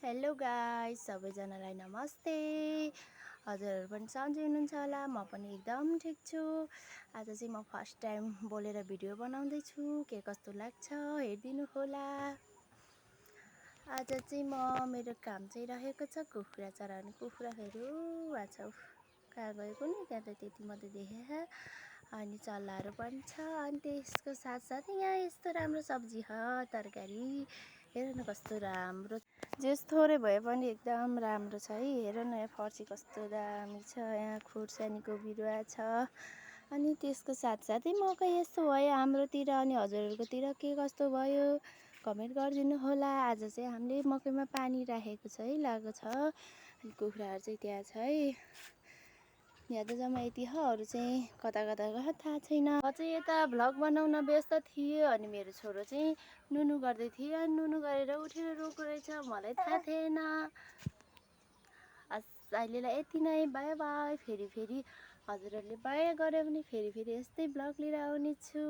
Hello guys, सबैजनालाई नमस्ते। हजुरहरू पनि सन्चै हुनुहुन्छ होला। म पनि एकदम ठिक छु। आज चाहिँ म फर्स्ट टाइम बोलेर भिडियो बनाउँदैछु। के कस्तो लाग्छ हेरिदिनु होला। आज चाहिँ मेरो काम चाहिँ रहेको छ कुखुरा चराउने। कुखुराहरू आछौ कहाँ गयो कुनि, त्यहाँ त त्यति मात्रै देखे। अनि चल्लाहरू पनि छ। अनि त्यसको साथसाथै यहाँ यस्तो राम्रो सब्जी तरकारी हेर न कस्तो राम्रो। जेस थोरै भए पनि एकदम राम्रो छ है। हेर न यहाँ फर्सी कस्तो दामी छ। यहाँ खुर्सानीको बिरुवा छ। अनि त्यसको साथसाथै मकै यस्तो भयो हाम्रोतिर। अनि हजुरहरूकोतिर के कस्तो भयो कमेन्ट गरिदिनु होला। आज चाहिँ हामीले मकैमा पानी राखेको छ है, लागेको छ। अनि कुखुराहरू चाहिँ त्यहाँ छ है। यहाँ त जम्मा यति हो, अरू चाहिँ कता कता गयो थाहा छैन। म चाहिँ यता भ्लग बनाउन व्यस्त थिएँ। अनि मेरो छोरो चाहिँ नुनु गर्दै थियो। अनि नुनु गरेर उठेर रोएको रहेछ, मलाई थाहा थिएन। अहिलेलाई यति नै, बाई बाई। फेरि हजुरहरूले बाई गऱ्यो भने फेरि यस्तै भ्लग लिएर आउने छु।